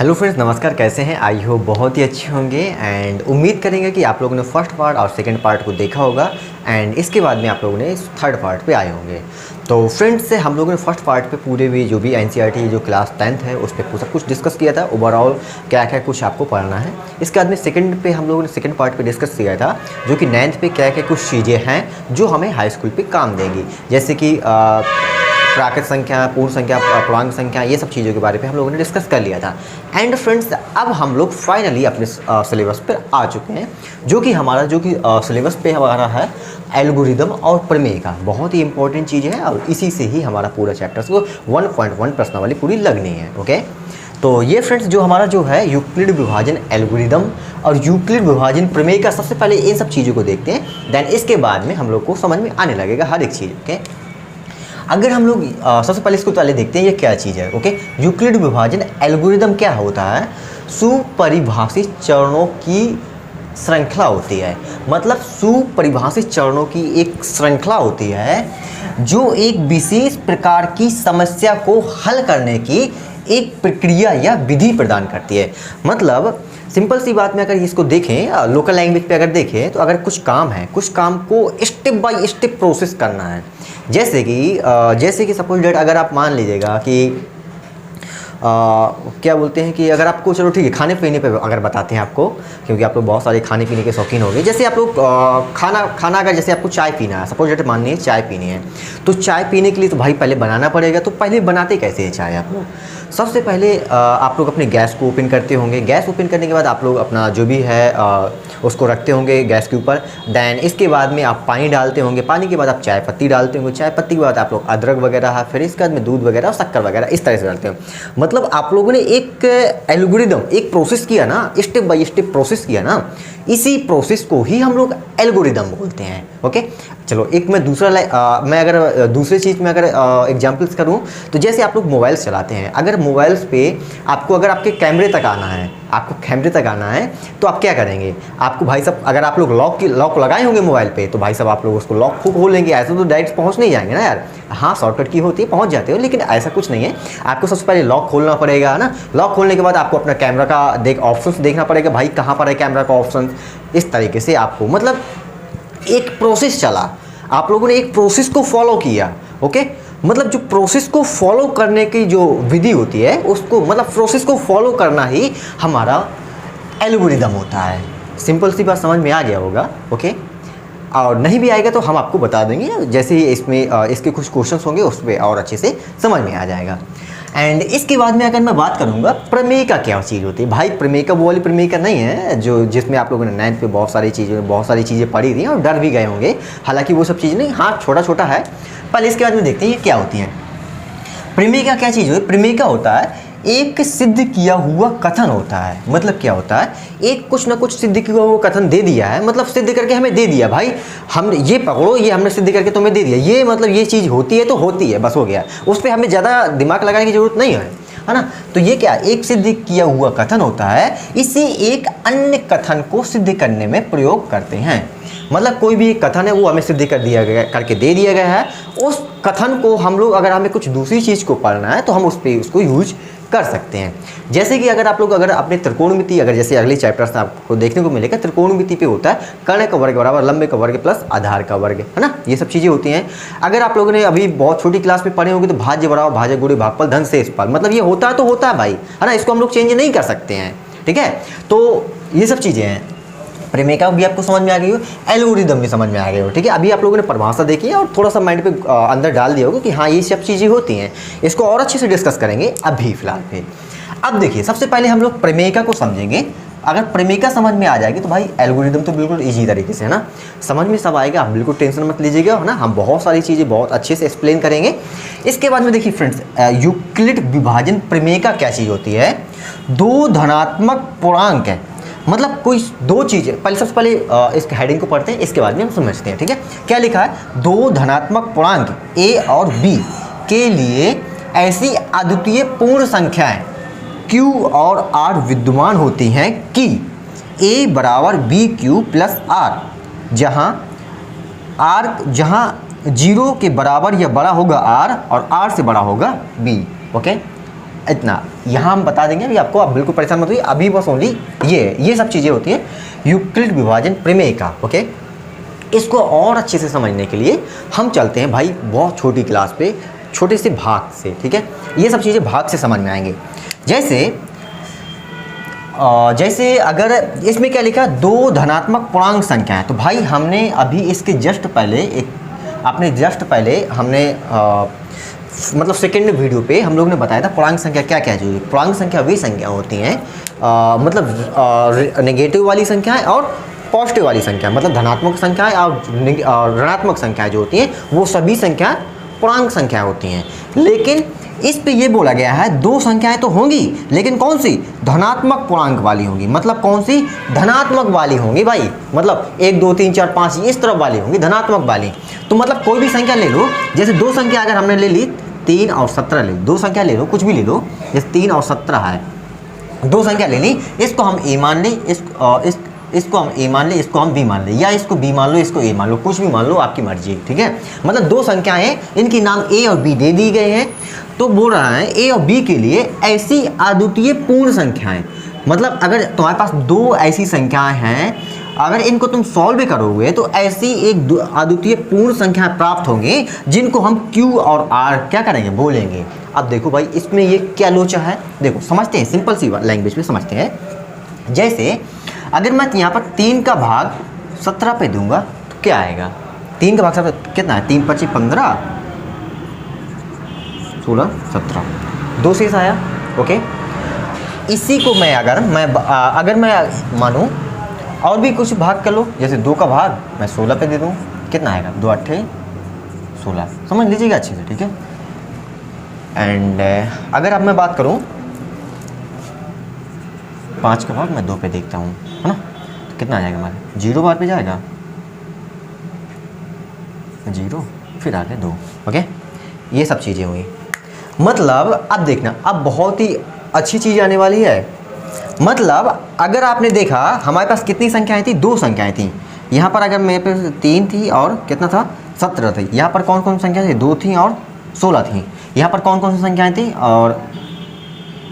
Hello friends, नमस्कार। कैसे हैं? आई होप बहुत ही अच्छे होंगे एंड उम्मीद करेंगे कि आप लोगों ने फर्स्ट पार्ट और सेकंड पार्ट को देखा होगा एंड इसके बाद में आप लोगों ने थर्ड पार्ट पे आए होंगे। तो फ्रेंड्स से हम लोगों ने फर्स्ट पार्ट पे पूरे भी जो भी एनसीईआरटी जो क्लास 10th है उस पर सब कुछ डिस्कस किया था। ओवरऑल क्या क्या कुछ आपको पढ़ना है। इसके बाद में सेकंड पे हम लोगों ने सेकंड पार्ट पे डिस्कस किया था जो कि 9th पे क्या क्या कुछ चीज़ें हैं जो हमें हाई स्कूल पे काम देंगी, जैसे कि प्राकृत संख्या, पूर्ण संख्या, पूर्णांक संख्या, ये सब चीज़ों के बारे में हम लोगों ने डिस्कस कर लिया था। एंड फ्रेंड्स, अब हम लोग फाइनली अपने सिलेबस पर आ चुके हैं जो कि सिलेबस पे हमारा है एल्गोरिदम और प्रमेय का। बहुत ही इंपॉर्टेंट चीज़ है और इसी से ही हमारा पूरा चैप्टर्स को 1.1 प्रश्नावली पूरी लगनी है। ओके, तो ये फ्रेंड्स जो हमारा जो है यूक्लिड विभाजन एल्गोरिदम और यूक्लिड विभाजन प्रमेय का, सबसे पहले इन सब चीज़ों को देखते हैं, देन इसके बाद में हम लोग को समझ में आने लगेगा हर एक चीज़। ओके, अगर हम लोग सबसे पहले इसको पहले देखते हैं ये क्या चीज़ है। ओके, यूक्लिड विभाजन एल्गोरिदम क्या होता है? सुपरिभाषित चरणों की श्रृंखला होती है। मतलब सुपरिभाषित चरणों की एक श्रृंखला होती है जो एक विशेष प्रकार की समस्या को हल करने की एक प्रक्रिया या विधि प्रदान करती है। मतलब सिंपल सी बात में अगर इसको देखें, लोकल लैंग्वेज पे अगर देखें, तो अगर कुछ काम है, कुछ काम को स्टेप बाय स्टेप प्रोसेस करना है। जैसे कि सपोज डेट अगर आप मान लीजिएगा कि क्या बोलते हैं कि अगर आपको, चलो ठीक है, खाने पीने पे अगर बताते हैं आपको, क्योंकि आप लोग बहुत सारे खाने पीने के शौकीन हो गए। जैसे आप लोग खाना अगर जैसे आपको चाय पीना है, सपोज डेट मानिए चाय पीनी है, तो चाय पीने के लिए तो भाई पहले बनाना पड़ेगा। तो पहले बनाते कैसे हैं चाय आप लोग? सबसे पहले आप लोग अपने गैस को ओपन करते होंगे। गैस ओपन करने के बाद आप लोग अपना जो भी है उसको रखते होंगे गैस के ऊपर। देन इसके बाद में आप पानी डालते होंगे। पानी के बाद आप चाय पत्ती डालते होंगे। चाय पत्ती के बाद आप लोग अदरक वगैरह है, फिर इसके बाद में दूध वगैरह और शक्कर वगैरह इस तरह से डालते हो। मतलब आप लोगों ने एक एल्गोरिदम, एक प्रोसेस किया ना, स्टेप बाय स्टेप प्रोसेस किया ना, इसी प्रोसेस को ही हम लोग एल्गोरिदम बोलते हैं। ओके, चलो एक मैं मैं अगर दूसरे चीज़ में अगर एग्जांपल्स करूं, तो जैसे आप लोग मोबाइल्स चलाते हैं। अगर मोबाइल्स पे आपको अगर आपके कैमरे तक आना है, तो आप क्या करेंगे? आपको भाई साहब, अगर आप लोग लॉक लगाए होंगे मोबाइल पे, तो भाई साहब आप लोग उसको लॉक खोल लेंगे। ऐसे तो डायरेक्ट पहुंच नहीं जाएंगे ना यार। हाँ, शॉर्टकट की होती है, पहुंच जाते हो, लेकिन ऐसा कुछ नहीं है। आपको सबसे पहले लॉक खोलना पड़ेगा ना। लॉक खोलने के बाद आपको अपना कैमरा का ऑप्शन देखना पड़ेगा, भाई कहाँ पर है कैमरा का ऑप्शन। इस तरीके से आपको, मतलब एक प्रोसेस चला, आप लोगों ने एक प्रोसेस को फॉलो किया। ओके, मतलब जो प्रोसेस को फॉलो करने की जो विधि होती है, उसको, मतलब प्रोसेस को फॉलो करना ही हमारा एल्गोरिदम होता है। सिंपल सी बात समझ में आ गया होगा। ओके, और नहीं भी आएगा तो हम आपको बता देंगे, जैसे ही इसमें इसके कुछ क्वेश्चंस होंगे उस पर और अच्छे से समझ में आ जाएगा। एंड इसके बाद में अगर मैं बात करूंगा प्रमेय का क्या चीज़ होती है। भाई प्रमेय का वो वाली प्रमेय का नहीं है जो जिसमें आप लोगों ने 9th पे बहुत सारी चीज़ें पढ़ी थी और डर भी गए होंगे। हालांकि वो सब चीज़ें नहीं, हाँ छोटा छोटा है। पहले इसके बाद में देखते हैं ये क्या होती है। प्रमेय का क्या चीज़ होती है? प्रमेय का होता है एक सिद्ध किया हुआ कथन होता है। मतलब क्या होता है? एक कुछ ना कुछ सिद्ध किया हुआ कथन दे दिया है, मतलब सिद्ध करके हमें दे दिया, भाई हम ये पकड़ो, ये हमने सिद्ध करके तुम्हें दे दिया, ये मतलब ये चीज़ होती है तो होती है, बस हो गया। उस पर हमें ज़्यादा दिमाग लगाने की जरूरत नहीं है ना। तो ये क्या, एक सिद्ध किया हुआ कथन होता है। इसे एक अन्य कथन को सिद्ध करने में प्रयोग करते हैं। मतलब कोई भी एक कथन है वो हमें सिद्ध करके दे दिया गया है। उस कथन को हम लोग, अगर हमें कुछ दूसरी चीज़ को पढ़ना है तो हम उसको यूज कर सकते हैं। जैसे कि अगर आप लोग अगर अपने त्रिकोणमिति, अगर जैसे अगले चैप्टर्स में आपको देखने को मिलेगा, त्रिकोणमिति पे होता है कर्ण का वर्ग बराबर लंबे का वर्ग प्लस आधार का वर्ग, है ना। ये सब चीज़ें होती हैं। अगर आप लोगों ने अभी बहुत छोटी क्लास में पढ़े होंगे तो भाज्य बराबर भाज्य गुणे भागफल धन शेषफल, मतलब ये होता है तो होता है भाई, है ना। इसको हम लोग चेंज नहीं कर सकते हैं, ठीक है। तो ये सब चीज़ें हैं। प्रमेय का भी आपको समझ में आ गई हो, एल्गोरिदम भी समझ में आ गए हो, ठीक है। अभी आप लोगों ने परिभाषा देखी है और थोड़ा सा माइंड पे अंदर डाल दिया होगा कि हाँ ये सब चीज़ें होती हैं। इसको और अच्छे से डिस्कस करेंगे अभी फिलहाल पे। अब देखिए, सबसे पहले हम लोग प्रमेयिका को समझेंगे। अगर प्रमेयिका समझ में आ जाएगी तो भाई एल्गोरिदम तो बिल्कुल इजी तरीके से, है ना, समझ में सब आएगा। आप बिल्कुल टेंशन मत लीजिएगा, है ना। हम बहुत सारी चीज़ें बहुत अच्छे से एक्सप्लेन करेंगे। इसके बाद में देखिए फ्रेंड्स, यूक्लिड विभाजन प्रमेयिका क्या चीज़ होती है? दो धनात्मक पूर्णांक है, मतलब कोई दो चीज़ें। पहले सबसे पहले इसके हेडिंग को पढ़ते हैं, इसके बाद में हम समझते हैं, ठीक है। क्या लिखा है? दो धनात्मक पूर्णांक ए और बी के लिए ऐसी अद्वितीय पूर्ण संख्याएं Q और R विद्यमान होती हैं कि A बराबर BQ प्लस R, जहाँ 0 के बराबर या बड़ा होगा R और R से बड़ा होगा B। ओके, इतना यहाँ हम बता देंगे अभी आपको, आप बिल्कुल परेशान मत होइए, अभी बस ओनली ये सब चीज़ें होती हैं यूक्लिड विभाजन प्रमेय का। ओके, इसको और अच्छे से समझने के लिए हम चलते हैं भाई बहुत छोटी क्लास पे, छोटे से भाग से, ठीक है। ये सब चीज़ें भाग से समझ में आएंगे। जैसे अगर इसमें क्या लिखा, दो धनात्मक पूर्णांक संख्या है, तो भाई हमने अभी इसके जस्ट पहले हमने मतलब सेकेंड वीडियो पे हम लोग ने बताया था पूर्णांक संख्या क्या क्या चाहिए। पूर्णांक संख्या वे संख्या होती हैं मतलब नेगेटिव वाली संख्या है और पॉजिटिव वाली संख्या, मतलब धनात्मक संख्याएं और ऋणात्मक संख्याएं जो होती हैं वो सभी संख्या पूर्णांक संख्या होती हैं। लेकिन इस पे ये बोला गया है दो संख्याएं तो होंगी, लेकिन कौन सी, धनात्मक पूर्णांक वाली होंगी। मतलब कौन सी, धनात्मक वाली होंगी भाई, मतलब 1 2 3 4 5 इस तरफ वाली होंगी, धनात्मक वाली। तो मतलब कोई भी संख्या ले लो, जैसे दो संख्या अगर हमने ले ली 3 और 17 ले, दो संख्या ले लो, कुछ भी ले लो, जैसे 3 और 17 है, दो संख्या ले ली, इसको हम ए मान लें, इसको हम ए मान लें, इसको हम बी मान लें, या इसको बी मान लो, इसको ए मान लो, कुछ भी मान लो, आपकी मर्जी, ठीक है। मतलब दो संख्याएं हैं, इनके नाम ए और बी दे दी गए हैं। तो बोल रहा है ए और बी के लिए ऐसी अद्वितीय पूर्ण संख्याएं, मतलब अगर तुम्हारे पास दो ऐसी संख्याएं हैं, अगर इनको तुम सॉल्व करोगे तो ऐसी एक अद्वितीय पूर्ण संख्या प्राप्त होंगी जिनको हम क्यू और आर क्या करेंगे, बोलेंगे। अब देखो भाई इसमें ये क्या लोचा है, देखो समझते हैं, सिंपल सी लैंग्वेज में समझते हैं। जैसे अगर मैं यहाँ पर 3 का भाग 17 पे दूंगा तो क्या आएगा, 3 का भाग 17 कितना है, 3 25 15 16 17, 2 शेष आया। ओके, इसी को मैं अगर मैं मानूँ और भी कुछ भाग कर लो, जैसे 2 का भाग मैं 16 पे दे दूँ, कितना आएगा, 2 8 16, समझ लीजिएगा अच्छे से, ठीक है। एंड अगर अब मैं बात करूँ 5 का भाग मैं 2 पे देखता हूँ, है ना, तो कितना आ जाएगा हमारे, 0 बार पे जाएगा, 0 फिर आगे 2। ओके, ये सब चीज़ें हुई। मतलब अब देखना, अब बहुत ही अच्छी चीज़ आने वाली है। मतलब अगर आपने देखा हमारे पास कितनी संख्याएं थी, 2 संख्याएं थी। यहाँ पर अगर मेरे पास 3 थी और कितना था, 17 थी। यहाँ पर कौन कौन सी संख्या थी, 2 थी और 16 थी। यहाँ पर कौन कौन सी संख्याएं थी, और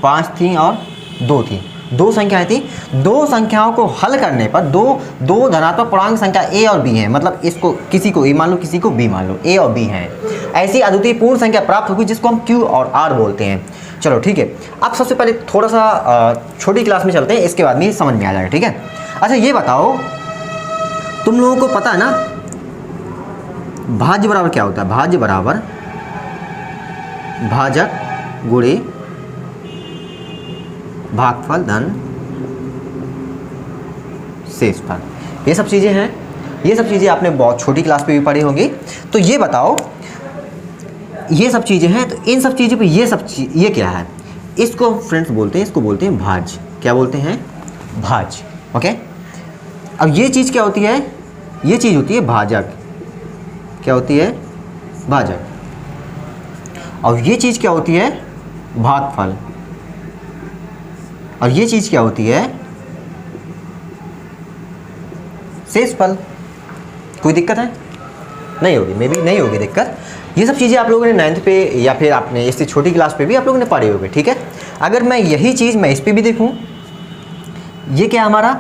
5 थी और 2 थी, 2 संख्याएं थी। 2 संख्याओं को हल करने पर दो धनात्मक पूर्णांक संख्या ए और बी है, मतलब इसको किसी को ए मान लो, किसी को बी मान लो, ए और बी हैं, ऐसी अद्वितीय पूर्ण संख्या प्राप्त होगी जिसको हम क्यू और आर बोलते हैं। चलो ठीक है, अब सबसे पहले थोड़ा सा छोटी क्लास में चलते हैं, इसके बाद में समझ में आ जाएगा, ठीक है। अच्छा ये बताओ, तुम लोगों को पता है ना भाज्य बराबर क्या होता है, भाज्य बराबर भाजक गुणे भागफल धन शेषफल, ये सब चीज़ें हैं, ये सब चीज़ें आपने बहुत छोटी क्लास पे भी पढ़ी होंगी। तो ये बताओ, ये सब चीज़ें हैं, तो इन सब चीज़ों पे ये क्या है, इसको फ्रेंड्स बोलते हैं, इसको बोलते हैं भाज्य। क्या बोलते हैं, भाज्य। ओके, अब ये चीज़ क्या होती है, ये चीज़ होती है भाजक। क्या होती है, भाजक। और ये चीज़ क्या होती है, भागफल। और ये चीज़ क्या होती है, शेषफल। कोई दिक्कत है, नहीं होगी, मे बी नहीं होगी दिक्कत। ये सब चीज़ें आप लोगों ने 9th पे या फिर आपने इससे छोटी क्लास पे भी आप लोगों ने पढ़े होंगे, ठीक है। अगर मैं यही चीज़ मैं इस पे भी देखूं, ये क्या हमारा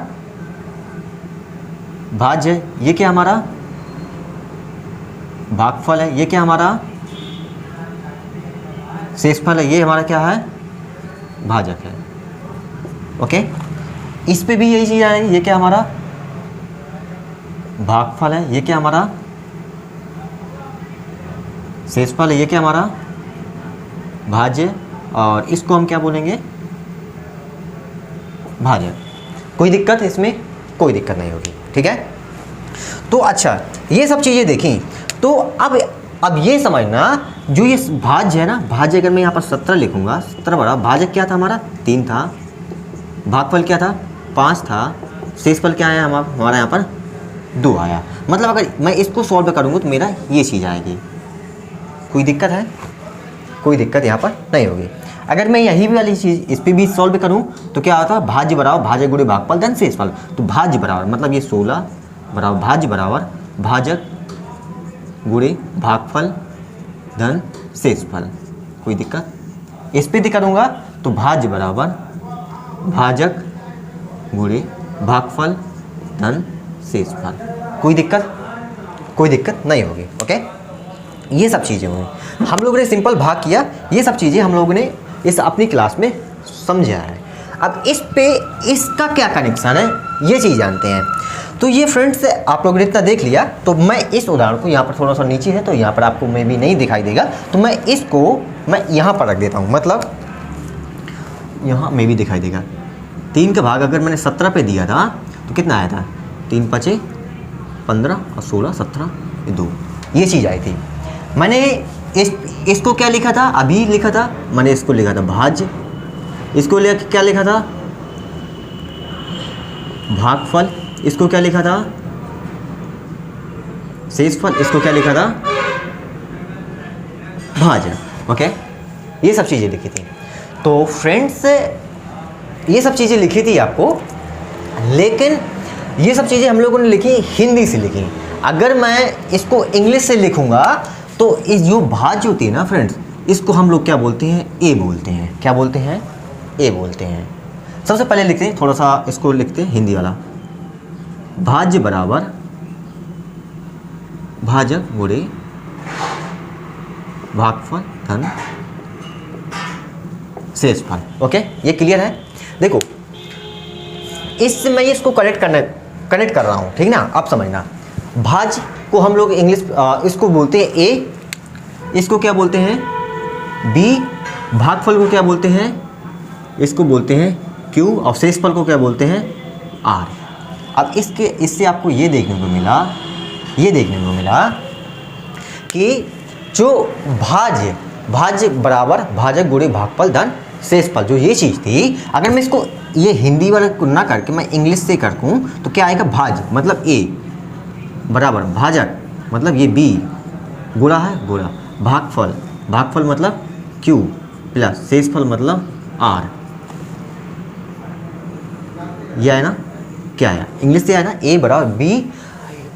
भाज्य है, ये क्या हमारा भागफल है, ये क्या हमारा शेषफल है, ये हमारा क्या है, भाजक है। ओके, इस पे भी यही चीज़ आएगी, ये क्या हमारा भागफल है, ये क्या हमारा शेषफल है, ये क्या हमारा भाज्य, और इसको हम क्या बोलेंगे, भाजक। कोई दिक्कत इसमें, कोई दिक्कत नहीं होगी, ठीक है। तो अच्छा ये सब चीज़ें देखी, तो अब ये समझना, जो ये भाज्य है ना, भाज्य अगर मैं यहाँ पर 17 लिखूंगा, 17 बड़ा भाजक क्या था हमारा, 3 था, भागफल क्या था, 5 था, शेषफल क्या आया हमारा यहाँ पर 2 आया। मतलब अगर मैं इसको सॉल्व करूँगा तो मेरा ये चीज़ आएगी। कोई दिक्कत है, कोई दिक्कत यहाँ पर नहीं होगी। अगर मैं यही वाली चीज़ इस पर भी सॉल्व करूँ तो क्या होता है, भाज्य बराबर भाजक गुणे भागफल धन शेषफल। तो भाज्य बराबर मतलब ये 16 बराबर भाज्य बराबर भाजक गुणे भागफल धन शेषफल। कोई दिक्कत, इस पर करूँगा तो भाज्य बराबर भाजक गुणे भागफल धन शेषफल। कोई दिक्कत नहीं होगी। ओके, ये सब चीज़ें हुई, हम लोगों ने सिंपल भाग किया, ये सब चीज़ें हम लोगों ने इस अपनी क्लास में समझा है। अब इस पे इसका क्या कनेक्शन है ये चीज़ जानते हैं। तो ये फ्रेंड्स आप लोगों ने इतना देख लिया, तो मैं इस उदाहरण को यहाँ पर थोड़ा सा नीचे है तो यहाँ पर आपको मे भी नहीं दिखाई देगा, तो मैं इसको मैं यहाँ पर रख देता हूँ, मतलब यहाँ में भी दिखाई देगा। 3 का भाग अगर मैंने 17 पे दिया था तो कितना आया था, 3 5 15 और 16 17 2, ये चीज़ आई थी। मैंने इसको क्या लिखा था, अभी लिखा था मैंने, इसको लिखा था भाज्य, इसको क्या लिखा था भागफल, इसको क्या लिखा था शेषफल, इसको क्या लिखा था भाजक। ओके, ये सब चीज़ें लिखी थी। तो फ्रेंड्स ये सब चीज़ें लिखी थी आपको, लेकिन ये सब चीज़ें हम लोगों ने लिखी हिंदी से लिखी। अगर मैं इसको इंग्लिश से लिखूंगा तो इस जो भाज्य होती है ना फ्रेंड्स, इसको हम लोग क्या बोलते हैं, ए बोलते हैं। क्या बोलते हैं, ए बोलते हैं। सबसे पहले लिखते हैं, थोड़ा सा इसको लिखते हैं हिंदी वाला, भाज्य बराबर भाजक गुणे भागफल धन शेषफल। ओके, ये क्लियर है। देखो इससे मैं इसको कनेक्ट कर रहा हूँ, ठीक ना। अब समझना, भाज्य को हम लोग इंग्लिश इसको बोलते हैं ए, इसको क्या बोलते हैं बी, भागफल को क्या बोलते हैं, इसको बोलते हैं क्यू, और शेषफल को क्या बोलते हैं आर। अब इससे आपको ये देखने को मिला कि जो भाज्य बराबर भाजक गुणे भागफल धन शेषफल, जो ये चीज़ थी, अगर मैं इसको ये हिंदी वाला को ना करके मैं इंग्लिश से कर दूँ तो क्या आएगा, भाज्य मतलब ए बराबर भाजक मतलब ये बी, गुणा है गुणा, भागफल मतलब क्यू प्लस शेषफल मतलब आर। यह है ना, क्या है इंग्लिश से है ना, ए बराबर बी।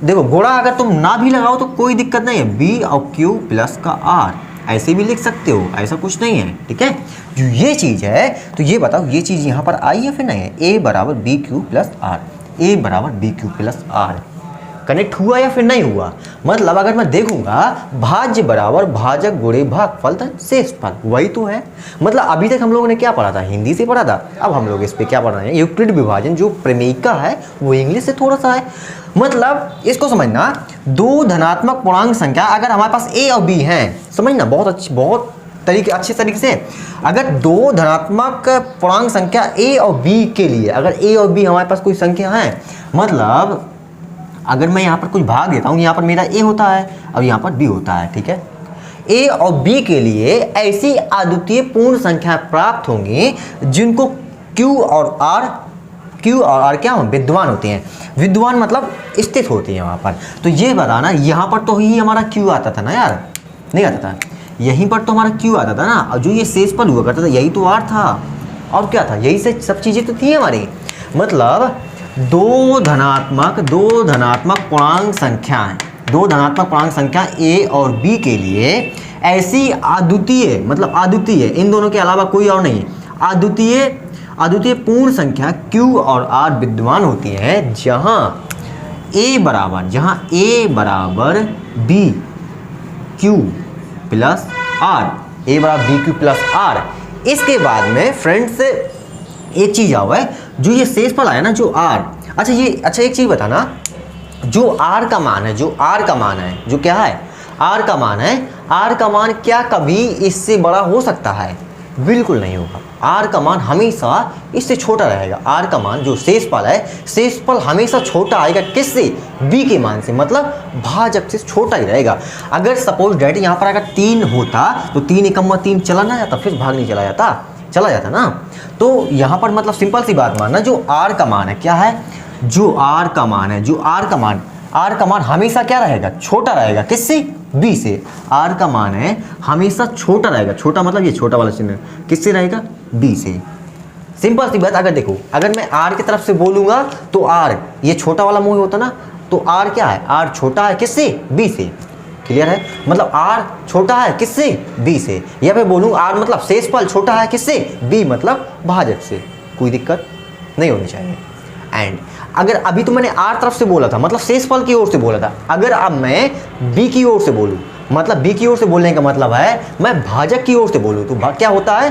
देखो गुणा अगर तुम ना भी लगाओ तो कोई दिक्कत नहीं है, बी और क्यू प्लस का आर, ऐसे भी लिख सकते हो, ऐसा कुछ नहीं है, ठीक है। जो ये चीज़ है, तो ये बताओ ये चीज़ यहाँ पर आई है फिर नहीं है, ए बराबर B Q plus R, A बराबर B Q plus R connect हुआ या फिर नहीं हुआ। मतलब अगर मैं देखूंगा भाज्य बराबर भाजक गुणे भागफल धन शेषफल, वही तो है। मतलब अभी तक हम लोगों ने क्या पढ़ा था, हिंदी से पढ़ा था, अब हम लोग इस पे क्या पढ़ रहे हैं, यूक्लिड विभाजन जो प्रमेयिका है वो इंग्लिश से थोड़ा सा है। मतलब इसको समझना, दो धनात्मक पूर्णांक संख्या अगर हमारे पास ए और बी हैं, समझना बहुत अच्छे तरीके से, अगर दो धनात्मक पूर्णांक संख्या ए और बी के लिए, अगर ए और बी हमारे पास कोई संख्या है, मतलब अगर मैं यहाँ पर कुछ भाग देता हूँ, यहाँ पर मेरा ए होता है और यहाँ पर बी होता है, ठीक है। ए और बी के लिए ऐसी अद्वितीय पूर्ण संख्या प्राप्त होंगी जिनको क्यू और आर क्या हो, विद्यमान होते हैं। विद्यमान मतलब स्थित होती है वहाँ पर। तो ये बताना, यहाँ पर तो ही हमारा क्यू आता था ना यार, नहीं आता था, यहीं पर तो हमारा क्यू आता था ना, और जो ये शेषफल हुआ करता था यही तो आर था, और क्या था, यही से सब चीज़ें तो थी हमारी। मतलब दो धनात्मक पूर्णांक संख्या ए और बी के लिए ऐसी अद्वितीय, मतलब अद्वितीय, इन दोनों के अलावा कोई और नहीं, अद्वितीय पूर्ण संख्या क्यू और आर विद्यमान होती है, जहां ए बराबर B Q plus R, A बराबर बी क्यू प्लस आर। इसके बाद में फ्रेंड्स एक चीज आवा है, जो ये शेषफल आया ना, जो आर, अच्छा एक चीज बताना, जो आर का मान है, जो क्या है आर का मान क्या कभी इससे बड़ा हो सकता है? बिल्कुल नहीं होगा। आर का मान हमेशा इससे छोटा रहेगा। आर का मान जो शेषफल है, शेषफल हमेशा छोटा आएगा, किससे? बी के मान से, मतलब भाजक से छोटा ही रहेगा। अगर सपोज डेट यहाँ पर अगर 3 होता तो 3 एकम 3 चला ना जाता, फिर भाग नहीं चला जाता ना। तो यहाँ पर मतलब सिंपल सी बात मानना, जो आर का मान है, क्या है, जो आर का मान हमेशा क्या रहेगा? छोटा रहेगा, किससे? बी से। आर का मान है हमेशा छोटा रहेगा, छोटा मतलब ये छोटा वाला चिन्ह किससे रहेगा? बी से। सिंपल सी बात, अगर देखो, अगर मैं आर की तरफ से बोलूंगा तो आर ये छोटा वाला मुंह होता ना, तो आर क्या है? आर छोटा है किससे? बी से। क्लियर है? मतलब r छोटा है किससे? b से। या फिर बोलूँ r मतलब शेषफल छोटा है किससे? b मतलब भाजक से। कोई दिक्कत नहीं होनी चाहिए। एंड अगर अभी तो मैंने r तरफ से बोला था, मतलब शेषफल की ओर से बोला था, अगर अब मैं b की ओर से बोलूँ, मतलब b की ओर से बोलने का मतलब है मैं भाजक की ओर से बोलूँ, तो क्या होता है,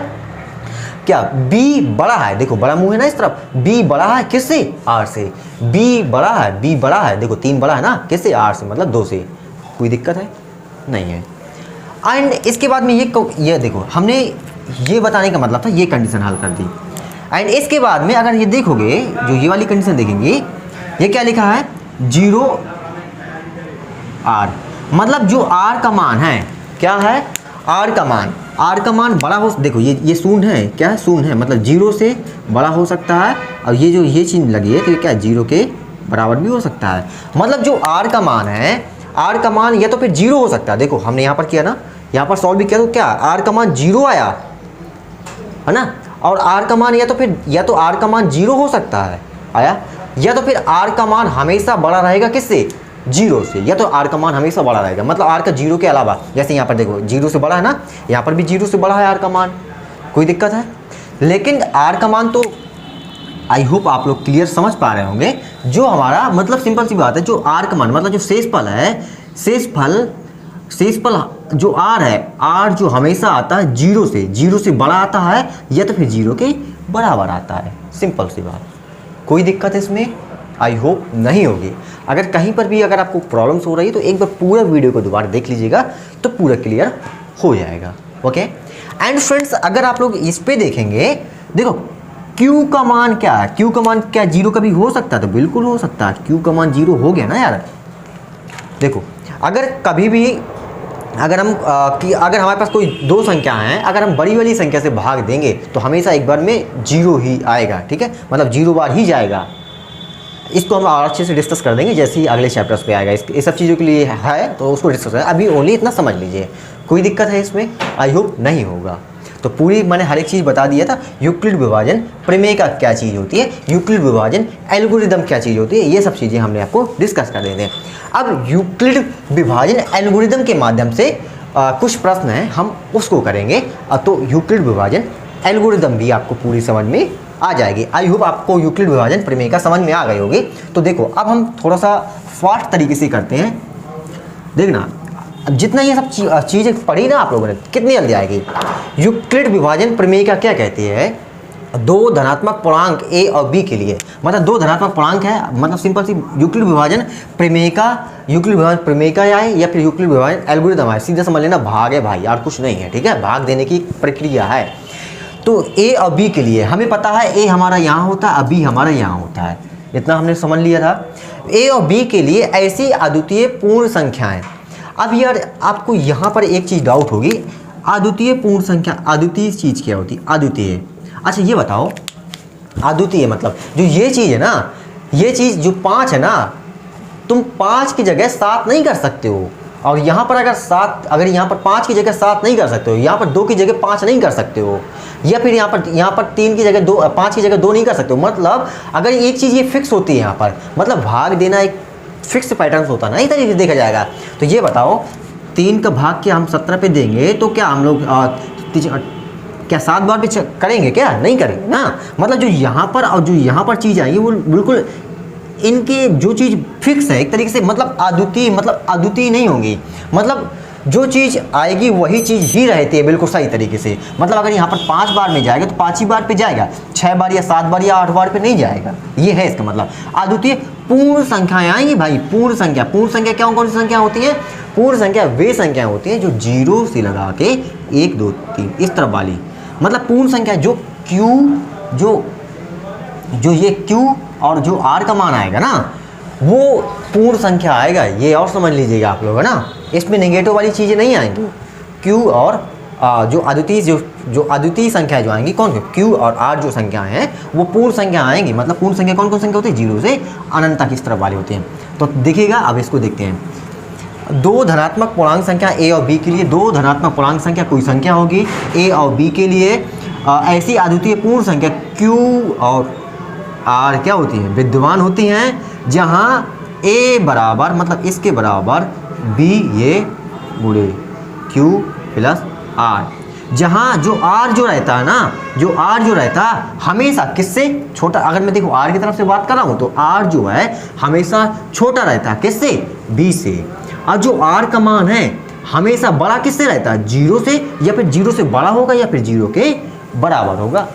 क्या b बड़ा है, देखो बड़ा मुंह है ना इस तरफ, b बड़ा है किससे? r से। b बड़ा है, देखो 3 बड़ा है ना किससे? r से, मतलब 2 से। कोई दिक्कत है? नहीं है। एंड इसके बाद में ये देखो हमने ये बताने का मतलब था, ये कंडीशन हल कर दी। एंड इसके बाद में अगर ये देखोगे, जो ये वाली कंडीशन देखेंगे, ये क्या लिखा है? 0 r, मतलब जो r का मान है, क्या है? r का मान बड़ा हो, देखो ये शून्य है, क्या है? शून्य है, मतलब 0 से बड़ा हो सकता है। और ये जो ये चीज़ लगी है तो ये क्या है? 0 के बराबर भी हो सकता है। मतलब जो r का मान है, r का मान या तो फिर 0 हो सकता है। देखो हमने यहाँ पर किया ना, यहाँ पर सॉल्व भी किया, तो क्या r का मान 0 आया है ना। और r का मान या तो r का मान 0 हो सकता है आया, या तो फिर r का मान हमेशा बड़ा रहेगा किससे? 0 से। या तो r का मान हमेशा बड़ा रहेगा, मतलब r का 0 के अलावा, जैसे यहाँ पर देखो 0 से बड़ा है ना, यहाँ पर भी 0 से बड़ा है r का मान। कोई दिक्कत है? लेकिन r का मान तो आई होप आप लोग क्लियर समझ पा रहे होंगे। जो हमारा मतलब सिंपल सी बात है, जो r का मान मतलब जो शेषफल है, शेषफल जो r है, r जो हमेशा आता है 0 से बड़ा आता है, या तो फिर 0 के बराबर आता है। सिंपल सी बात। कोई दिक्कत है इसमें? आई होप नहीं होगी। अगर कहीं पर भी अगर आपको प्रॉब्लम्स हो रही है तो एक बार पूरा वीडियो को दोबारा देख लीजिएगा, तो पूरा क्लियर हो जाएगा। ओके। एंड फ्रेंड्स, अगर आप लोग इस पे देखेंगे, देखो Q का मान क्या है? Q का मान क्या 0 कभी हो सकता है? तो बिल्कुल हो सकता है। Q का मान 0 हो गया ना यार। देखो अगर कभी भी अगर हमारे पास कोई 2 संख्या हैं, अगर हम बड़ी वाली संख्या से भाग देंगे तो हमेशा एक बार में 0 ही आएगा, ठीक है, मतलब 0 बार ही जाएगा। इसको हम और अच्छे से डिस्कस कर देंगे जैसे ही अगले चैप्टर्स पे आएगा। ये सब चीज़ों के लिए है तो उसको डिस्कस करें, अभी ओनली इतना समझ लीजिए। कोई दिक्कत है इसमें? आई होप नहीं होगा। तो पूरी मैंने हर एक चीज़ बता दिया था। यूक्लिड विभाजन प्रमेय का क्या चीज़ होती है, यूक्लिड विभाजन एल्गोरिदम क्या चीज़ होती है, ये सब चीज़ें हमने आपको डिस्कस कर देते हैं। अब यूक्लिड विभाजन एल्गोरिदम के माध्यम से कुछ प्रश्न हैं, हम उसको करेंगे। तो यूक्लिड विभाजन एल्गोरिदम भी आपको पूरी समझ में आ जाएगी। आई होप आपको यूक्लिड विभाजन प्रमेय का समझ में आ गई होगी। तो देखो अब हम थोड़ा सा फास्ट तरीके से करते हैं। देखना अब जितना ये सब चीज़ें पढ़ी ना आप लोगों ने, कितनी जल्दी आएगी। यूक्लिड विभाजन प्रमेय का क्या कहती है? 2 धनात्मक पूर्णांक a और b के लिए, मतलब 2 धनात्मक पूर्णांक है, मतलब सिंपल सी यूक्लिड विभाजन प्रमेय का आए या फिर यूक्लिड विभाजन एल्गोरिथम आए, सीधा समझ लेना भाग है भाई, यार कुछ नहीं है, ठीक है, भाग देने की प्रक्रिया है। तो a और b के लिए हमें पता है a हमारा यहाँ होता है, b हमारा यहाँ होता है, इतना हमने समझ लिया था। a और b के लिए ऐसी अद्वितीय पूर्ण संख्याएं। अब यार आपको यहाँ पर एक चीज़ डाउट होगी, अद्वितीय पूर्ण संख्या, अद्वितीय चीज़ क्या होती है? अद्वितीय, अच्छा ये बताओ, अद्वितीय मतलब जो ये चीज़ है ना, ये चीज़ जो 5 है ना, तुम 5 की जगह 7 नहीं कर सकते हो। और यहाँ पर अगर यहाँ पर 5 की जगह 7 नहीं कर सकते हो, यहाँ पर 2 की जगह 5 नहीं कर सकते हो, या फिर यहाँ पर 3 की जगह 2, 5 की जगह 2 नहीं कर सकते हो। मतलब अगर एक चीज़ ये फिक्स होती है यहाँ पर, मतलब भाग देना एक फिक्स पैटर्न होता है ना, इस तरीके से देखा जाएगा। तो ये बताओ 3 का भाग क्या हम 17 पे देंगे तो क्या हम लोग क्या 7 बार पे करेंगे? क्या नहीं करेंगे ना। मतलब जो यहाँ पर और जो यहाँ पर चीज़ आएगी वो बिल्कुल इनके जो चीज़ फिक्स है एक तरीके से, मतलब अद्वितीय नहीं होंगी। मतलब जो चीज़ आएगी वही चीज़ ही रहती है बिल्कुल सही तरीके से। मतलब अगर यहाँ पर 5 बार में जाएगा तो 5 ही बार पे जाएगा, 6 बार या 7 बार या 8 बार पे नहीं जाएगा। ये है इसका मतलब। अद्वितीय पूर्ण संख्याएं आएंगी भाई, पूर्ण संख्या कौन सी संख्या होती है? पूर्ण संख्या वे संख्या होती है जो 0 से लगा के 1 2 3 इस तरफ वाली, मतलब पूर्ण संख्या जो Q जो ये Q और जो R का मान आएगा ना, वो पूर्ण संख्या आएगा। ये और समझ लीजिएगा आप लोग, है ना, इसमें नेगेटिव वाली चीज़ें नहीं आएंगी। Q और जो अद्वितीय संख्या जो आएंगी, कौन Q और R जो संख्या हैं वो पूर्ण संख्या आएंगी। मतलब पूर्ण संख्या कौन संख्या होती है? 0 से अनंत तक इस तरफ वाली होती हैं। तो देखिएगा अब इसको देखते हैं। 2 धनात्मक पूर्णांक संख्या a और b के लिए, 2 धनात्मक पूर्णांक संख्या कोई संख्या होगी a और b के लिए, ऐसी अद्वितीय पूर्ण संख्या q और r क्या होती हैं? विद्यमान होती हैं, जहां a बराबर मतलब इसके बराबर b ये गुणे Q प्लस R, जहाँ जो R जो रहता है ना, जो R जो रहता है हमेशा किससे छोटा, अगर मैं देखो R की तरफ से बात कर रहा हूँ तो R जो है हमेशा छोटा रहता है किससे, B से। और जो R का मान है हमेशा बड़ा किससे रहता है, 0 से, या फिर 0 से बड़ा होगा या फिर 0 के बराबर होगा।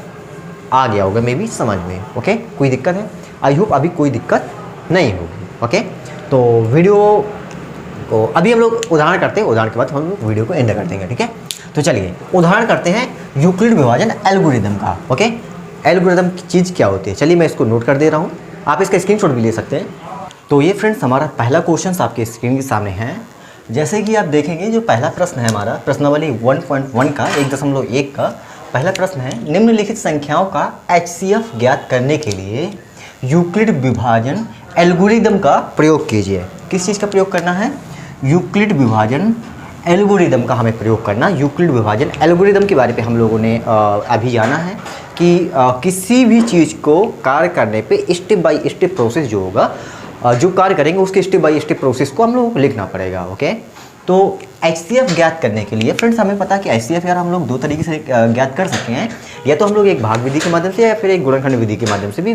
आ गया होगा मे बी समझ में। ओके, कोई दिक्कत है? आई होप अभी कोई दिक्कत नहीं होगी। ओके, तो वीडियो को अभी हम लोग उदाहरण करते हैं, उदाहरण के बाद हम लोग वीडियो को एंड कर देंगे। ठीक है, तो चलिए उदाहरण करते हैं यूक्लिड विभाजन एल्गोरिदम का। ओके, एल्गोरिदम की चीज़ क्या होती है, चलिए मैं इसको नोट कर दे रहा हूँ, आप इसका स्क्रीनशॉट भी ले सकते हैं। तो ये फ्रेंड्स हमारा पहला क्वेश्चन आपके स्क्रीन के सामने है। जैसे कि आप देखेंगे जो पहला प्रश्न है हमारा प्रश्नावली 1.1 का 1.1 का पहला प्रश्न है, निम्नलिखित संख्याओं का HCF ज्ञात करने के लिए यूक्लिड विभाजन एल्गोरिदम का प्रयोग कीजिए। किस चीज़ का प्रयोग करना है, यूक्लिड विभाजन एल्गोरिदम का हमें प्रयोग करना। यूक्लिड विभाजन एल्गोरिदम के बारे में हम लोगों ने अभी जाना है कि किसी भी चीज़ को कार्य करने पे स्टेप बाय स्टेप प्रोसेस जो होगा, जो कार्य करेंगे उसके स्टेप बाय स्टेप प्रोसेस को हम लोगों को लिखना पड़ेगा। ओके, तो HCF ज्ञात करने के लिए फ्रेंड्स हमें पता है कि HCF यार हम लोग दो तरीके से ज्ञात कर सकते हैं, या तो हम लोग एक भाग विधि के माध्यम से या फिर एक गुणनखंड विधि के माध्यम से भी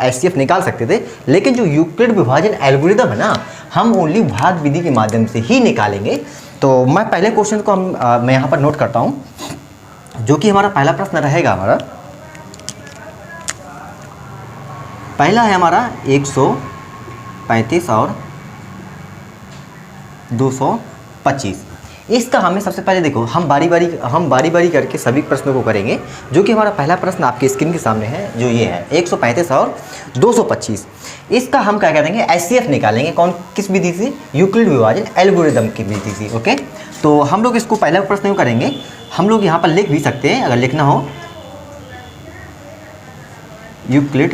HCF निकाल सकते थे। लेकिन जो यूक्लिड विभाजन एल्गोरिदम है ना, हम ओनली भाग विधि के माध्यम से ही निकालेंगे। तो मैं पहले क्वेश्चन को मैं यहाँ पर नोट करता हूँ, जो कि हमारा पहला प्रश्न रहेगा। हमारा पहला है हमारा 135 और 225। इसका हमें सबसे पहले देखो हम बारी बारी करके सभी प्रश्नों को करेंगे। जो कि हमारा पहला प्रश्न आपके स्क्रीन के सामने है, जो ये है 135 और 225। इसका हम क्या करेंगे, HCF निकालेंगे। कौन, किस विधि से, यूक्लिड विभाजन एल्गोरिदम की विधि से। ओके, तो हम लोग इसको पहला प्रश्न में करेंगे। हम लोग यहाँ पर लिख भी सकते हैं अगर लिखना हो, यूक्लिड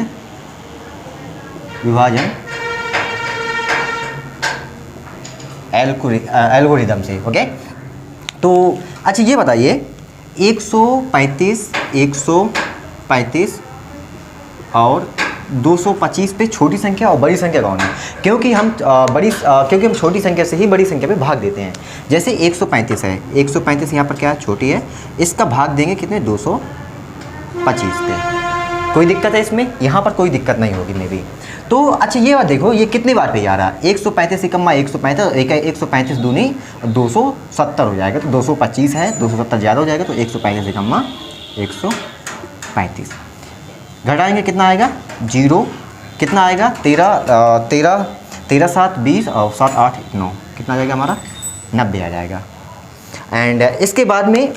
विभाजन एल्गोरिदम से। ओके, तो अच्छा ये बताइए 135 और 225 पे छोटी संख्या और बड़ी संख्या कौन है? क्योंकि हम छोटी संख्या से ही बड़ी संख्या पे भाग देते हैं। जैसे 135 है, 135 यहाँ पर क्या है, छोटी है, इसका भाग देंगे कितने, 225 पे। कोई दिक्कत है इसमें? यहाँ पर कोई दिक्कत नहीं होगी मे भी। तो अच्छा ये बात देखो, ये कितने बार पे जा रहा है, 135 एकम्मा 135, 135 दूनी 270 हो जाएगा, तो 225 है, 270 ज़्यादा हो जाएगा, तो 135 एकम्मा 135। घटाएंगे कितना आएगा, 0, कितना आएगा, 13 7 20 और 7 8 9, कितना आ जाएगा हमारा, 90 आ जाएगा। एंड इसके बाद में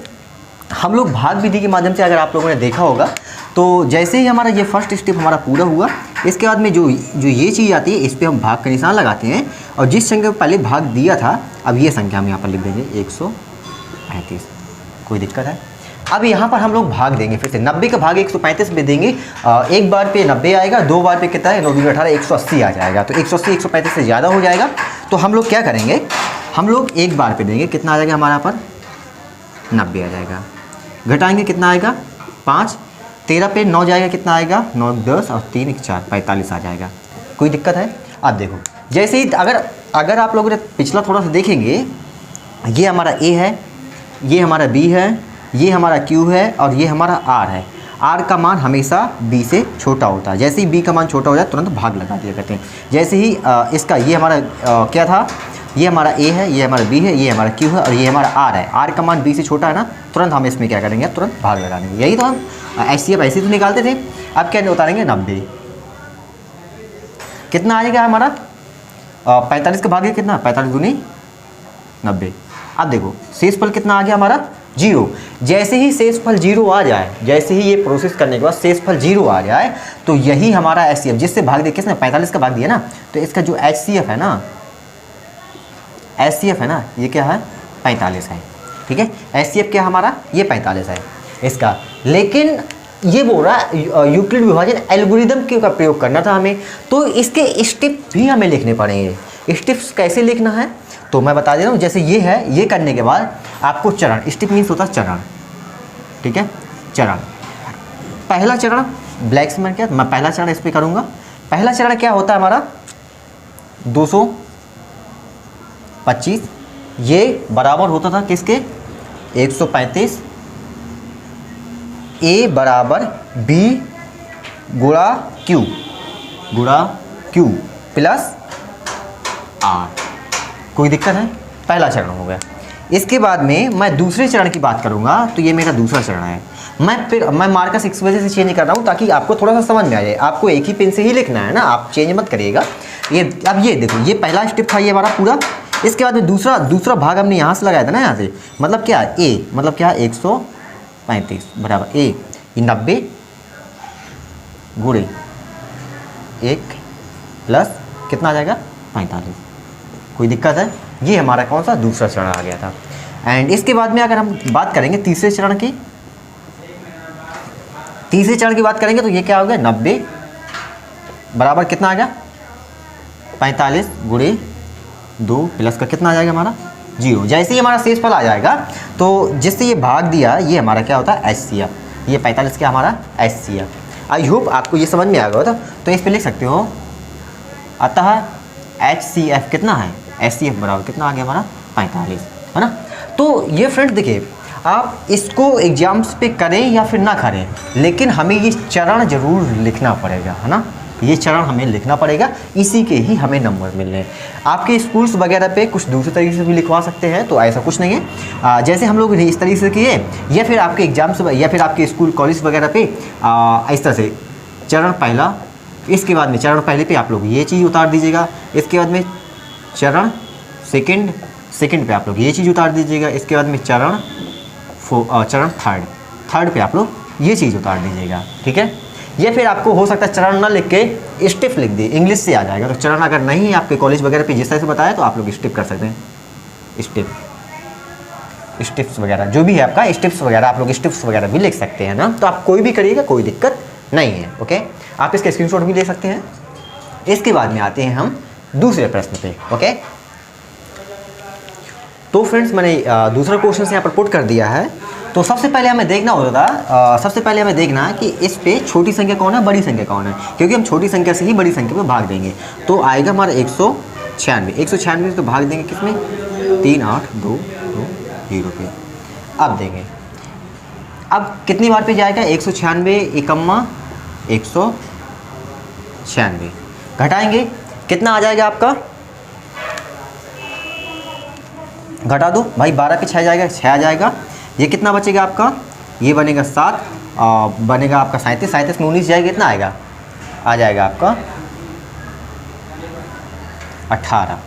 हम लोग भाग विधि के माध्यम से, अगर आप लोगों ने देखा होगा, तो जैसे ही हमारा ये फर्स्ट स्टेप हमारा पूरा हुआ, इसके बाद में जो ये चीज़ आती है, इस पर हम भाग का निशान लगाते हैं, और जिस संख्या को पहले भाग दिया था, अब ये संख्या हम यहाँ पर लिख देंगे 135। कोई दिक्कत है? अब यहाँ पर हम लोग भाग देंगे फिर से, 90 का भाग 135 में देंगे। एक बार पे 90 आएगा, दो बार पे कितना है, 9 दूनी 18, 180 आ जाएगा। तो 180 135 से ज़्यादा हो जाएगा, तो हम लोग क्या करेंगे, हम लोग एक बार पे देंगे, कितना आ जाएगा हमारा पर, 90 आ जाएगा। घटाएंगे कितना आएगा, 5, 13 पे 9 जाएगा, कितना आएगा, 9 10 और 3 1 4 45 आ जाएगा। कोई दिक्कत है? आप देखो जैसे ही अगर आप लोगों ने पिछला थोड़ा सा देखेंगे, ये हमारा A है, ये हमारा B है, ये हमारा Q है और ये हमारा R है। R का मान हमेशा B से छोटा होता है। जैसे ही B का मान छोटा हो जाए तुरंत भाग लगा दिया करते हैं। जैसे ही इसका ये हमारा क्या था, ये हमारा A है, ये हमारा B है, ये हमारा Q है और ये हमारा R है। R का मान B से छोटा है ना, तुरंत हम इसमें क्या करेंगे, तुरंत भाग लगा देंगे। यही तो हम ऐसे तो निकालते थे। अब क्या उतारेंगे, 90। कितना आएगा हमारा, 45 का भाग कितना, 45 दूनी 90। अब देखो शेषफल कितना आ गया हमारा, 0। जैसे ही शेषफल 0 आ जाए, जैसे ही ये प्रोसेस करने के बाद शेषफल 0 आ जाए, तो यही हमारा HCF, जिससे भाग दिया, किसने 45 का भाग दिया ना, तो इसका जो HCF है ना, HCF है ना, ये क्या है, 45 है। ठीक है, HCF क्या हमारा, ये 45 है इसका। लेकिन ये बोल रहा है यूक्लिड विभाजन एल्गोरिदम का प्रयोग करना था हमें, तो इसके स्टेप भी हमें लिखने पड़ेंगे। स्टेप्स कैसे लिखना है तो मैं बता दे रहा हूँ। जैसे ये है, ये करने के बाद आपको चरण, स्टेप मीन्स होता है चरण। ठीक है, चरण, पहला चरण ब्लैक से मैं पहला चरण इस पर करूँगा। पहला चरण क्या होता है हमारा, 225 ये बराबर होता था किसके, 135 ए बराबर बी गुणा क्यू प्लस आर। कोई दिक्कत है? पहला चरण हो गया। इसके बाद में मैं दूसरे चरण की बात करूंगा, तो ये मेरा दूसरा चरण है। मैं मार्कस इस वजह से चेंज कर रहा हूँ ताकि आपको थोड़ा सा समझ में आ जाए। आपको एक ही पेन से ही लिखना है ना, आप चेंज मत करिएगा। ये अब ये देखो, ये पहला स्टेप था ये हमारा पूरा। इसके बाद में दूसरा भाग हमने यहाँ से लगाया था ना, यहाँ से मतलब क्या, ए मतलब क्या, 135 बराबर ए 90 गुणे 1 प्लस कितना आ जाएगा, 45। कोई दिक्कत है? ये हमारा कौन सा दूसरा चरण आ गया था। एंड इसके बाद में अगर हम बात करेंगे तीसरे चरण की बात करेंगे, तो ये क्या हो गया, 90 बराबर कितना आ गया, 45 गुणे 2 प्लस का कितना आ जाएगा हमारा 0। जैसे ही हमारा शेषफल आ जाएगा तो जिससे ये भाग दिया, ये हमारा क्या होता है, HCF। ये 45 क्या हमारा HCF। आई होप आपको ये समझ में आ गया था। तो इस पर लिख सकते हो, अतः HCF कितना है, HCF बराबर कितना आ गया हमारा 45, है ना। तो ये फ्रेंड्स देखिए, आप इसको एग्जाम्स पे करें या फिर ना करें, लेकिन हमें ये चरण जरूर लिखना पड़ेगा, है ना। ये चरण हमें लिखना पड़ेगा, इसी के ही हमें नंबर मिलने हैं। आपके स्कूल्स वगैरह पे कुछ दूसरे तरीके से भी लिखवा सकते हैं, तो ऐसा कुछ नहीं है। जैसे हम लोग इस तरीके से किए, या फिर आपके एग्जाम्स या फिर आपके स्कूल कॉलेज वगैरह पे इस तरह से चरण पहला, इसके बाद में चरण पहले पे आप लोग ये चीज़ उतार दीजिएगा, इसके बाद में चरण सेकंड पे आप लोग ये चीज़ उतार दीजिएगा, इसके बाद में चरण थर्ड पे आप लोग ये चीज़ उतार दीजिएगा, ठीक है। ये फिर आपको हो सकता है चरण ना लिख के स्टेप लिख दिए, इंग्लिश से आ जाएगा। तो चरण अगर नहीं है आपके कॉलेज वगैरह पे जिस तरह से बताया, तो आप लोग स्टेप कर सकते हैं, स्टेप्स वगैरह जो भी है आपका, स्टेप्स वगैरह आप लोग स्टेप्स वगैरह भी लिख सकते हैं ना। तो आप कोई भी करिएगा, कोई दिक्कत नहीं है, ओके। आप इसका स्क्रीनशॉट भी ले सकते हैं। इसके बाद में आते हैं हम दूसरे प्रश्न पे, ओके। तो फ्रेंड्स मैंने दूसरा क्वेश्चन यहाँ पर पुट कर दिया है। तो सबसे पहले हमें देखना होता था, सबसे पहले हमें देखना है कि इस पे छोटी संख्या कौन है, बड़ी संख्या कौन है, क्योंकि हम छोटी संख्या से ही बड़ी संख्या में भाग देंगे। तो आएगा हमारा 196 तो भाग देंगे किसमें, 3 8 2 2 0 पे। अब देंगे, अब कितनी बार पे जाएगा, 196 एकम्मा 196, घटाएंगे कितना आ जाएगा आपका, घटा दो भाई, 12 पे 6 जाएगा, 6 आ जाएगा। ये कितना बचेगा आपका, ये बनेगा 7, बनेगा आपका 37 में 19 जाएगा, कितना आएगा, आ जाएगा आपका 18,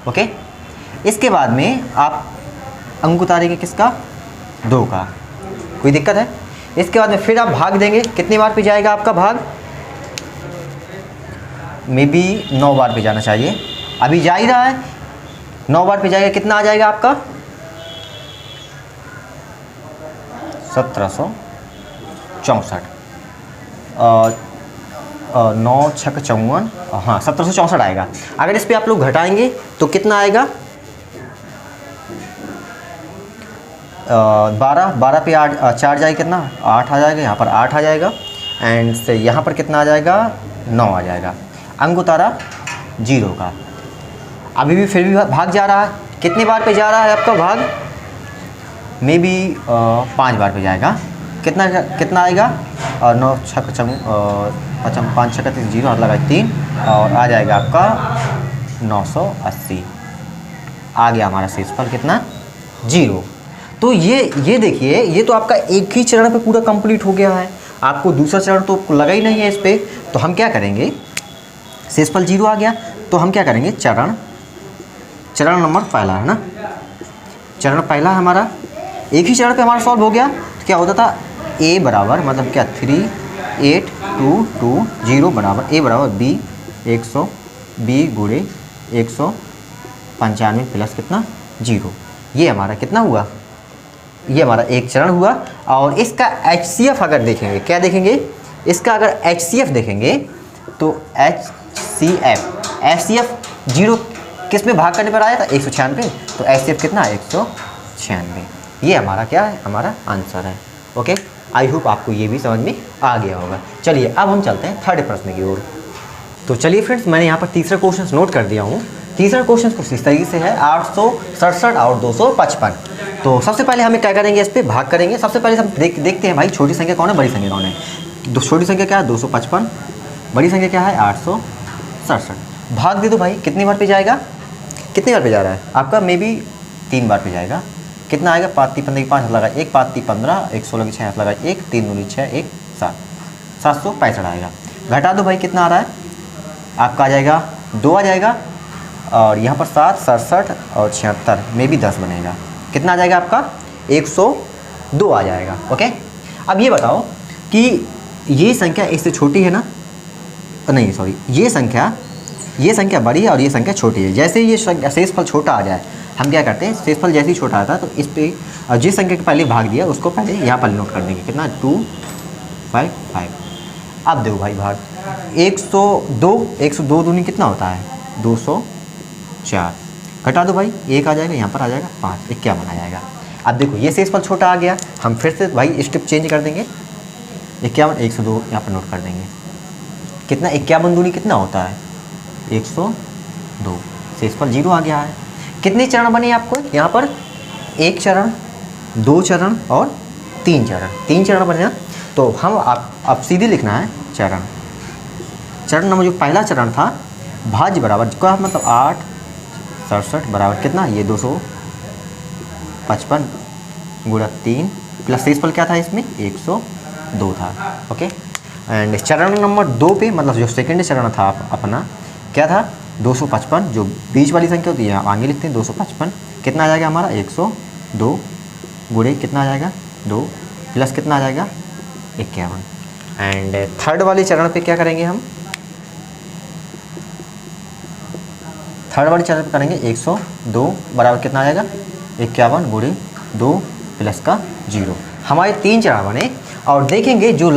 ओके। इसके बाद में आप अंक उतारेंगे किसका, 2 का, कोई दिक्कत है। इसके बाद में फिर आप भाग देंगे, कितनी बार पे जाएगा आपका भाग, मे बी 9 बार पे जाना चाहिए, अभी जा ही रहा है, 9 बार पे जाएगा, कितना आ जाएगा आपका 1764, 9 6 54, हाँ 1764 आएगा। अगर इस पे आप लोग घटाएंगे तो कितना आएगा, 12 पे 8 4 जाएगा, कितना 8 आ जाएगा, यहाँ पर 8 आ जाएगा, एंड से यहाँ पर कितना आ जाएगा, 9 आ जाएगा। अंक उतारा 0 का, अभी भी फिर भी भाग जा रहा है, कितनी बार पे जा रहा है आपका भाग, मे बी 5 बार पे जाएगा, कितना आएगा, 9 6 5 6 0 हाथ लगा 3, और आ जाएगा आपका 980, आ गया हमारा शेषफल कितना, 0। तो ये देखिए, ये तो आपका एक ही चरण पे पूरा कंप्लीट हो गया है, आपको दूसरा चरण तो लगा ही नहीं है इस पर। तो हम क्या करेंगे, शेषफल 0 आ गया, तो हम क्या करेंगे, चरण नंबर पहला है ना, चरण पहला हमारा एक ही चरण पे हमारा सॉल्व हो गया। तो क्या होता था, a बराबर मतलब क्या 3 8 2 2 0 बराबर a बराबर b 100 b गुणे 195 प्लस कितना 0। ये हमारा कितना हुआ, ये हमारा एक चरण हुआ। और इसका HCF अगर देखेंगे, क्या देखेंगे, इसका अगर HCF देखेंगे तो HCF 0 किस में भाग करने पर आया था, 196, तो HCF कितना है 196। ये हमारा क्या है, हमारा आंसर है, ओके। आई होप आपको ये भी समझ में आ गया होगा। चलिए अब हम चलते हैं थर्ड प्रश्न की ओर। तो चलिए फ्रेंड्स, मैंने यहाँ पर तीसरा क्वेश्चन नोट कर दिया हूँ। तीसरा क्वेश्चन कुछ इस तरीके से है 867 और 255। तो सबसे पहले हमें क्या करेंगे, इस पर भाग करेंगे। सबसे पहले हम देखते हैं भाई छोटी संख्या कौन है, बड़ी संख्या कौन है। छोटी संख्या क्या है 255, बड़ी संख्या क्या है 867। भाग दे दो भाई, कितनी बार पे जाएगा, कितनी बार पे जा रहा है आपका, मे बी 3 बार पे जाएगा। कितना आएगा, 5 3 15 5 लगा 1, 5 3 15, 1 16 की 6 लगा 1, 3 दूनी 6, 1 7, 765 आएगा। घटा दो भाई, कितना आ रहा है आपका, आ जाएगा 2 आ जाएगा, और यहाँ पर 7 67 और 76 में भी 10 बनेगा। कितना आ जाएगा आपका 102 आ जाएगा। ओके, अब ये बताओ कि ये संख्या इससे छोटी है ना, नहीं सॉरी, ये संख्या बड़ी है और ये संख्या छोटी है। जैसे ये शेषफल छोटा आ जाए, हम क्या करते हैं, शेषफल जैसे ही छोटा आता है तो इस पर जिस संख्या के पहले भाग दिया उसको पहले यहाँ पर नोट कर देंगे। कितना 255। अब देखो भाई भाग 102 दूनी कितना होता है 204। घटा दो भाई, 1 आ जाएगा, यहाँ पर आ जाएगा 5, 51 आ जाएगा। अब देखो ये शेषफल छोटा आ गया, हम फिर से भाई स्टेप चेंज कर देंगे। 51 102 यहाँ पर नोट कर देंगे। कितना 51 दूनी कितना होता है 102, शेषफल 0 आ गया है। कितने चरण बने आपको यहाँ पर, 1 चरण, 2 चरण और 3 चरण, 3 चरण बने ना। तो हम आप सीधे लिखना है चरण नंबर जो पहला चरण था भाज्य बराबर क्या, मतलब 8 67 बराबर कितना, ये 255 गुणा 3 प्लस शेषफल क्या था इसमें 102 था। ओके, एंड चरण नंबर 2 पे मतलब जो सेकंड चरण था अपना क्या था 255, जो बीच वाली संख्या होती है आगे लिखते हैं 255। कितना आ जाएगा हमारा 102 गुणे कितना आ जाएगा 2 प्लस कितना आ जाएगा 51। एंड थर्ड वाले चरण पे क्या करेंगे हम, थर्ड वाले चरण पे करेंगे 102 बराबर कितना आ जाएगा 51 गुणे 2 प्लस का 0। हमारे 3 चरण बने और देखेंगे जो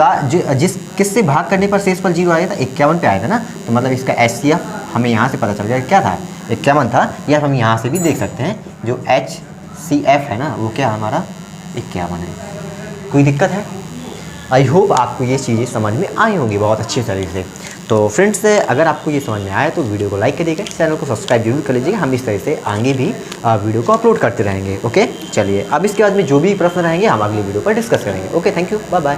जिस किससे भाग करने पर शेषफल 0 आया था 51 पे आया था ना, तो मतलब इसका HCF हमें यहाँ से पता चल गया क्या था 51 था, या हम यहाँ से भी देख सकते हैं जो HCF है ना वो क्या हमारा 51 है। कोई दिक्कत है? आई होप आपको ये चीज़ें समझ में आई होंगी बहुत अच्छे तरीके से। तो फ्रेंड्स अगर आपको ये समझ में आया तो वीडियो को लाइक करिएगा, चैनल को सब्सक्राइब जरूर कर लीजिएगा। हम इस तरह से आगे भी वीडियो को अपलोड करते रहेंगे। ओके, चलिए अब इसके बाद में जो भी प्रश्न रहेंगे हम अगली वीडियो पर डिस्कस करेंगे। Okay, thank you, bye bye.